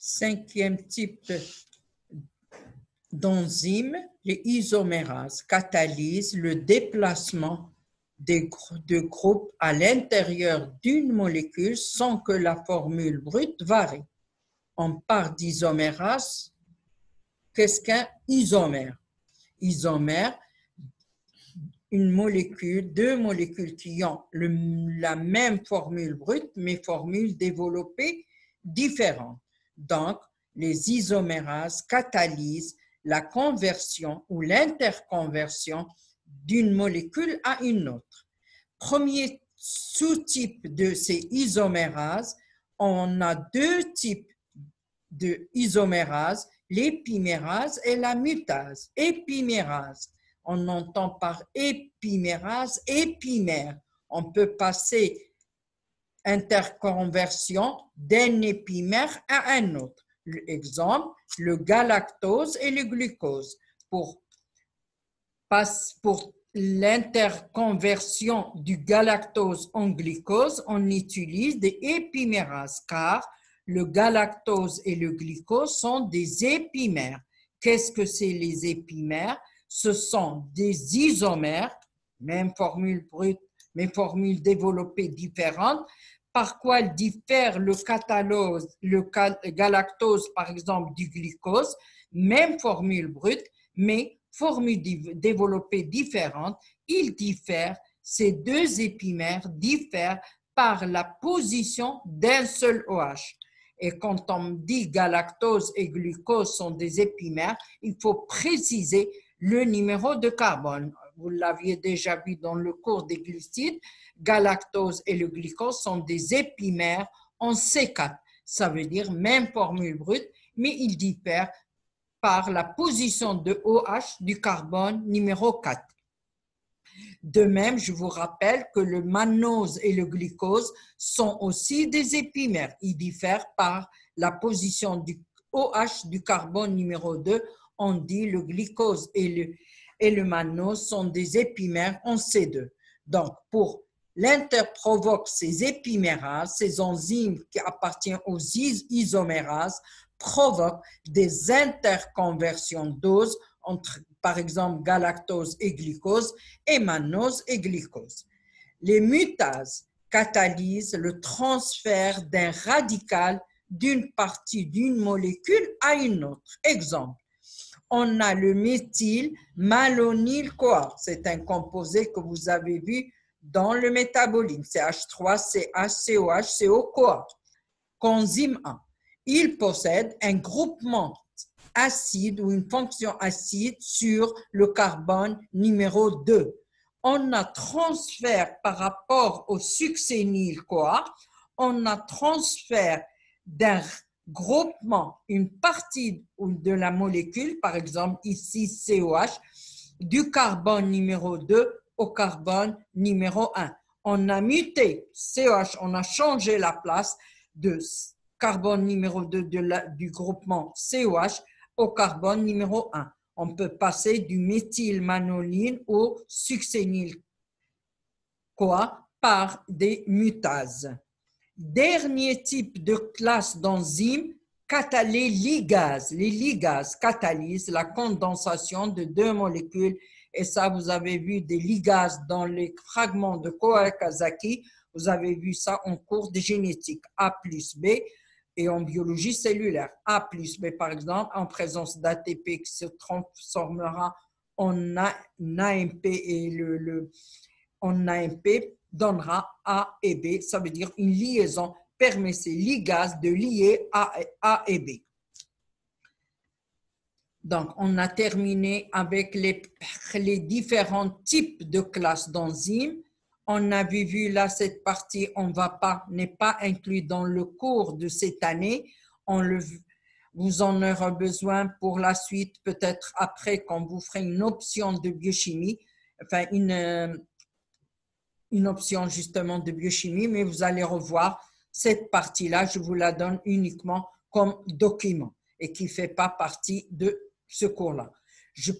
Cinquième type d'enzymes, les isomérases catalysent le déplacement de groupes à l'intérieur d'une molécule sans que la formule brute varie. On parle d'isomérase. Qu'est-ce qu'un isomère? Isomère, une molécule, deux molécules qui ont la même formule brute, mais formule développée différente. Donc, les isomérases catalysent la conversion ou l'interconversion d'une molécule à une autre. Premier sous-type de ces isomérases, on a deux types de isomérases, l'épimérase et la mutase. Épimérase, on entend par épimérase, épimère. On peut passer interconversion d'un épimère à un autre. Exemple, le galactose et le glucose. Pour l'interconversion du galactose en glucose, on utilise des épimérases car le galactose et le glucose sont des épimères. Qu'est-ce que c'est les épimères? Ce sont des isomères, même formule brute, mais formule développée différente. Par quoi diffère le galactose, par exemple, du glucose? Même formule brute, mais formule développée différente. Ils diffèrent, ces deux épimères diffèrent par la position d'un seul OH. Et quand on dit galactose et glucose sont des épimères, il faut préciser le numéro de carbone. Vous l'aviez déjà vu dans le cours des glucides, galactose et le glucose sont des épimères en C4. Ça veut dire même formule brute, mais ils diffèrent par la position de OH du carbone numéro 4. De même, je vous rappelle que le mannose et le glucose sont aussi des épimères. Ils diffèrent par la position du OH du carbone numéro 2. On dit le glucose et le mannose sont des épimères en C2. Donc, pour l'interprovoque ces épimérases, ces enzymes qui appartiennent aux isomérases, provoquent des interconversions d'oses entre, par exemple, galactose et glucose et mannose et glucose. Les mutases catalysent le transfert d'un radical d'une partie d'une molécule à une autre. Exemple, on a le méthylmalonyl-CoA. C'est un composé que vous avez vu dans le métabolisme, CH3, CH, COH, CO-CoA, coenzyme A. Il possède un groupement acide ou une fonction acide sur le carbone numéro 2. On a transfert par rapport au succinyl-CoA, on a transfert d'un groupement, une partie de la molécule, par exemple ici COH, du carbone numéro 2 au carbone numéro 1. On a muté COH, on a changé la place de carbone numéro 2 du groupement COH au carbone numéro 1. On peut passer du méthylmanonyl au succinyl-CoA par des mutases. Dernier type de classe d'enzymes, les ligases. Les ligases catalysent la condensation de deux molécules et ça, vous avez vu des ligases dans les fragments de Kawasaki. Vous avez vu ça en cours de génétique A plus B et en biologie cellulaire. A plus B, par exemple, en présence d'ATP qui se transformera en AMP et en AMP donnera A et B. Ça veut dire une liaison permet ces ligases de lier A et B. Donc, on a terminé avec les différents types de classes d'enzymes. On avait vu là cette partie, n'est pas inclus dans le cours de cette année. Vous en aurez besoin pour la suite, peut-être après quand vous ferez une option de biochimie, enfin une option justement de biochimie, mais vous allez revoir cette partie-là, je vous la donne uniquement comme document et qui ne fait pas partie de ce cours-là.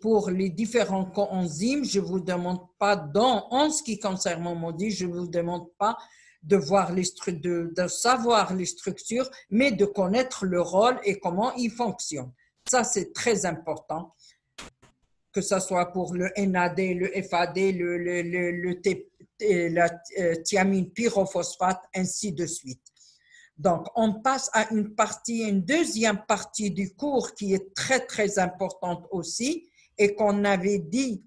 Pour les différents coenzymes, je ne vous demande pas, en ce qui concerne mon module, je ne vous demande pas de savoir les structures, mais de connaître le rôle et comment ils fonctionnent. Ça, c'est très important, que ce soit pour le NAD, le FAD, la thiamine pyrophosphate, ainsi de suite. Donc, on passe à une deuxième partie du cours qui est très, très importante aussi et qu'on avait dit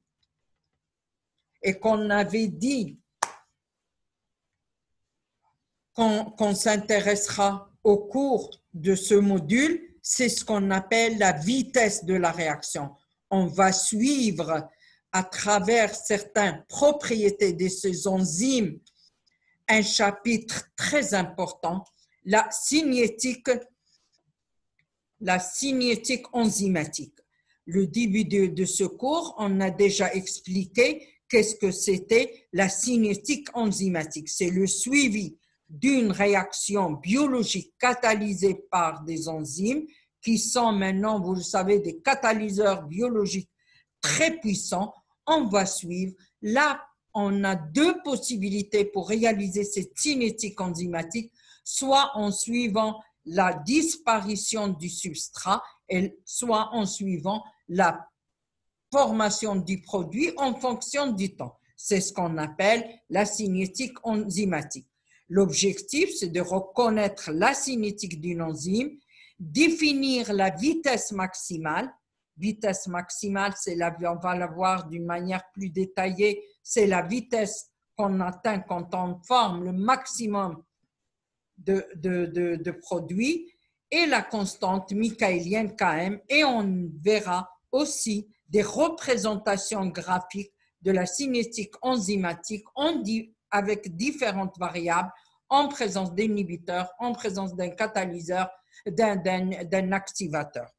qu'on s'intéressera au cours de ce module, c'est ce qu'on appelle la vitesse de la réaction. On va suivre à travers certaines propriétés de ces enzymes un chapitre très important, la cinétique enzymatique. Le début de ce cours, on a déjà expliqué qu'est-ce que c'était la cinétique enzymatique. C'est le suivi d'une réaction biologique catalysée par des enzymes qui sont maintenant, vous le savez, des catalyseurs biologiques très puissants. On va suivre. Là, on a deux possibilités pour réaliser cette cinétique enzymatique, soit en suivant la disparition du substrat, et soit en suivant la formation du produit en fonction du temps. C'est ce qu'on appelle la cinétique enzymatique. L'objectif, c'est de reconnaître la cinétique d'une enzyme, définir la vitesse maximale. Vitesse maximale, on va la voir d'une manière plus détaillée, c'est la vitesse qu'on atteint quand on forme le maximum de produits, et la constante michaélienne Km, et on verra aussi des représentations graphiques de la cinétique enzymatique avec différentes variables en présence d'inhibiteurs, en présence d'un catalyseur, d'un activateur.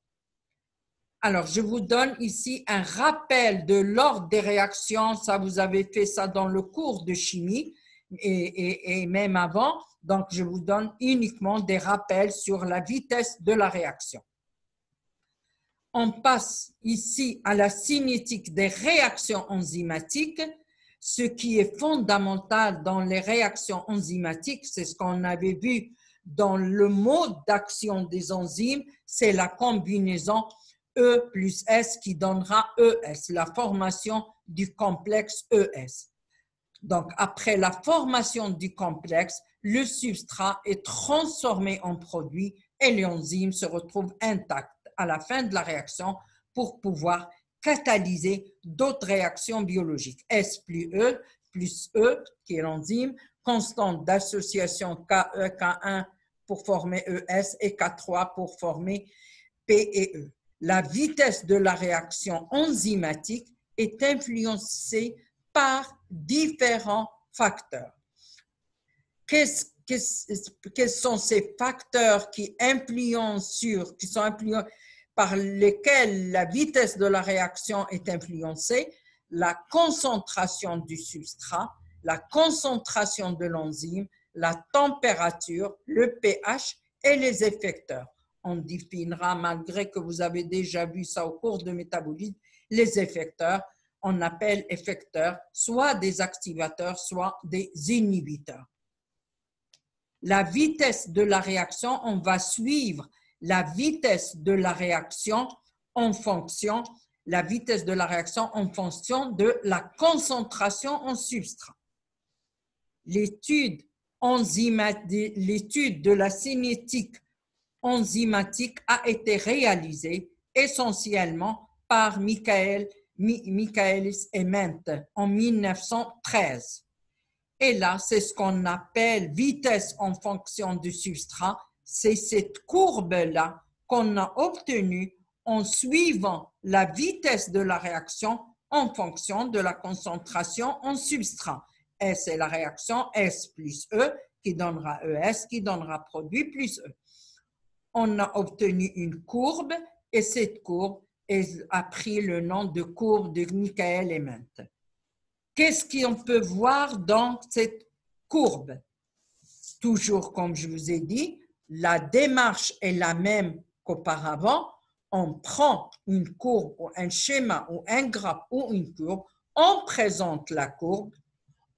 Alors, je vous donne ici un rappel de l'ordre des réactions. Ça, vous avez fait ça dans le cours de chimie et même avant. Donc, je vous donne uniquement des rappels sur la vitesse de la réaction. On passe ici à la cinétique des réactions enzymatiques. Ce qui est fondamental dans les réactions enzymatiques, c'est ce qu'on avait vu dans le mode d'action des enzymes, c'est la combinaison E plus S qui donnera ES, la formation du complexe ES. Donc, après la formation du complexe, le substrat est transformé en produit et l'enzyme se retrouve intacte à la fin de la réaction pour pouvoir catalyser d'autres réactions biologiques. S plus E, qui est l'enzyme, constante d'association KE, K1 pour former ES et K3 pour former P et E. La vitesse de la réaction enzymatique est influencée par différents facteurs. Quels sont ces facteurs par lesquels la vitesse de la réaction est influencée? La concentration du substrat, la concentration de l'enzyme, la température, le pH et les effecteurs. On définira, malgré que vous avez déjà vu ça au cours de métabolisme, les effecteurs. On appelle effecteurs soit des activateurs, soit des inhibiteurs. La vitesse de la réaction, on va suivre la vitesse de la réaction en fonction de la concentration en substrat. L'étude de la cinétique enzymatique a été réalisée essentiellement par Michaelis et Mente en 1913. Et là, c'est ce qu'on appelle vitesse en fonction du substrat. C'est cette courbe-là qu'on a obtenue en suivant la vitesse de la réaction en fonction de la concentration en substrat. S est la réaction S plus E qui donnera ES, qui donnera produit plus E. On a obtenu une courbe et cette courbe a pris le nom de courbe de Michaelis et Mente. Qu'est-ce qu'on peut voir dans cette courbe? Toujours comme je vous ai dit, la démarche est la même qu'auparavant. On prend une courbe ou un schéma ou un graphe ou une courbe, on présente la courbe,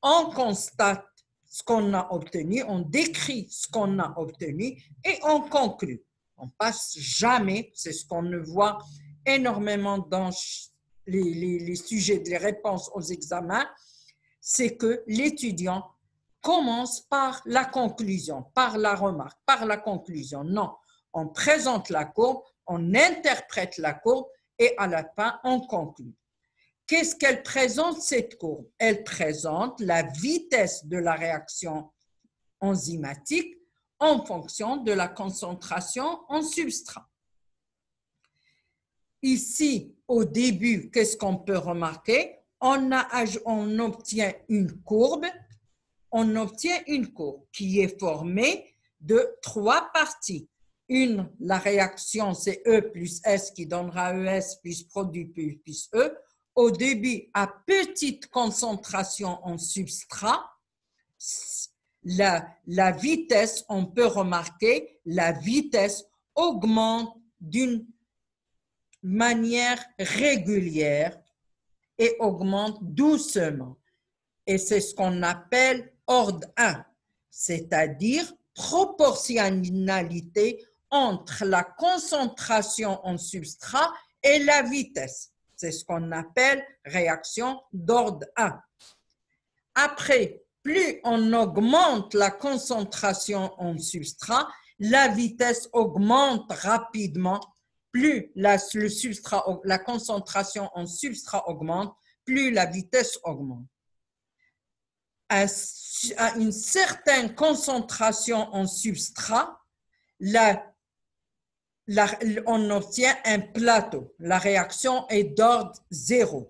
on constate ce qu'on a obtenu, on décrit ce qu'on a obtenu et on conclut. On passe jamais, c'est ce qu'on voit énormément dans les sujets, les réponses aux examens, c'est que l'étudiant commence par la conclusion, par la remarque, par la conclusion. Non, on présente la courbe, on interprète la courbe et à la fin, on conclut. Qu'est-ce qu'elle présente, cette courbe? Elle présente la vitesse de la réaction enzymatique en fonction de la concentration en substrat. Ici, au début, qu'est-ce qu'on peut remarquer? On obtient une courbe. On obtient une courbe qui est formée de 3 parties. Une, la réaction, c'est E plus S qui donnera ES plus produit plus E. Au début, à petite concentration en substrat, la vitesse, on peut remarquer, la vitesse augmente d'une manière régulière et augmente doucement. Et c'est ce qu'on appelle ordre 1, c'est-à-dire proportionnalité entre la concentration en substrat et la vitesse. C'est ce qu'on appelle réaction d'ordre 1. Après, plus on augmente la concentration en substrat, la vitesse augmente rapidement. Plus la concentration en substrat augmente, plus la vitesse augmente. À une certaine concentration en substrat, on obtient un plateau. La réaction est d'ordre 0.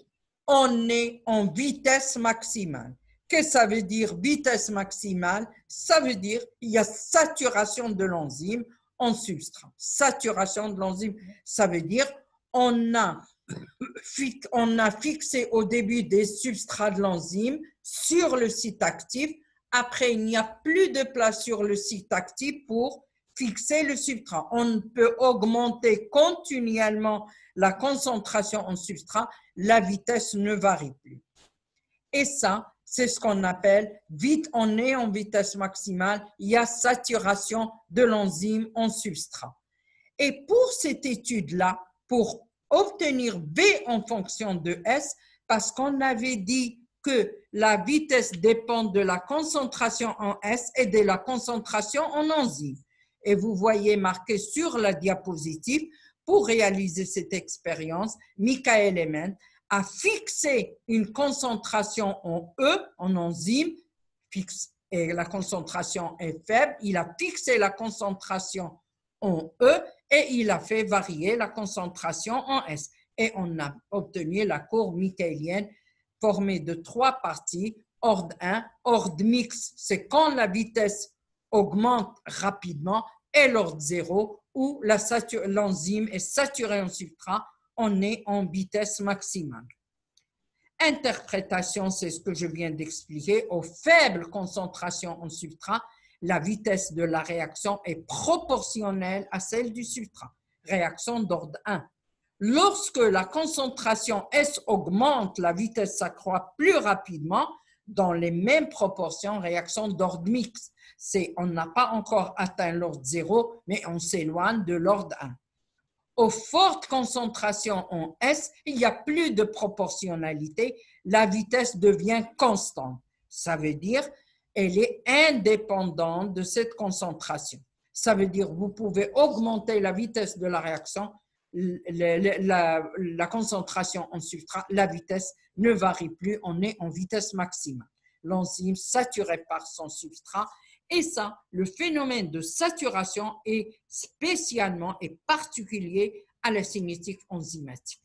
On est en vitesse maximale. Qu'est-ce que ça veut dire vitesse maximale? Ça veut dire qu'il y a saturation de l'enzyme en substrat. Saturation de l'enzyme, ça veut dire on a fixé au début des substrats de l'enzyme sur le site actif. Après, il n'y a plus de place sur le site actif pour fixer le substrat. On peut augmenter continuellement la concentration en substrat, la vitesse ne varie plus. Et ça, c'est ce qu'on appelle on est en vitesse maximale, il y a saturation de l'enzyme en substrat. Et pour cette étude-là, pour obtenir V en fonction de S, parce qu'on avait dit que la vitesse dépend de la concentration en S et de la concentration en enzyme. Et vous voyez marqué sur la diapositive, pour réaliser cette expérience, Michael Emen a fixé une concentration en E, en enzyme, et la concentration est faible. Il a fixé la concentration en E et il a fait varier la concentration en S. Et on a obtenu la courbe michaélienne formée de 3 parties. Ordre 1, ordre mix, c'est quand la vitesse augmente rapidement, et l'ordre 0, où l'enzyme est saturée en substrat, on est en vitesse maximale. Interprétation, c'est ce que je viens d'expliquer. Aux faibles concentrations en substrat, la vitesse de la réaction est proportionnelle à celle du substrat. Réaction d'ordre 1. Lorsque la concentration S augmente, la vitesse s'accroît plus rapidement dans les mêmes proportions, réaction d'ordre mixte. On n'a pas encore atteint l'ordre 0, mais on s'éloigne de l'ordre 1. Aux fortes concentrations en S, il n'y a plus de proportionnalité, la vitesse devient constante. Ça veut dire elle est indépendante de cette concentration. Ça veut dire vous pouvez augmenter la vitesse de la réaction, la concentration en substrat, la vitesse ne varie plus, on est en vitesse maximale. L'enzyme saturée par son substrat. Et ça, le phénomène de saturation est spécialement et particulier à la cinétique enzymatique.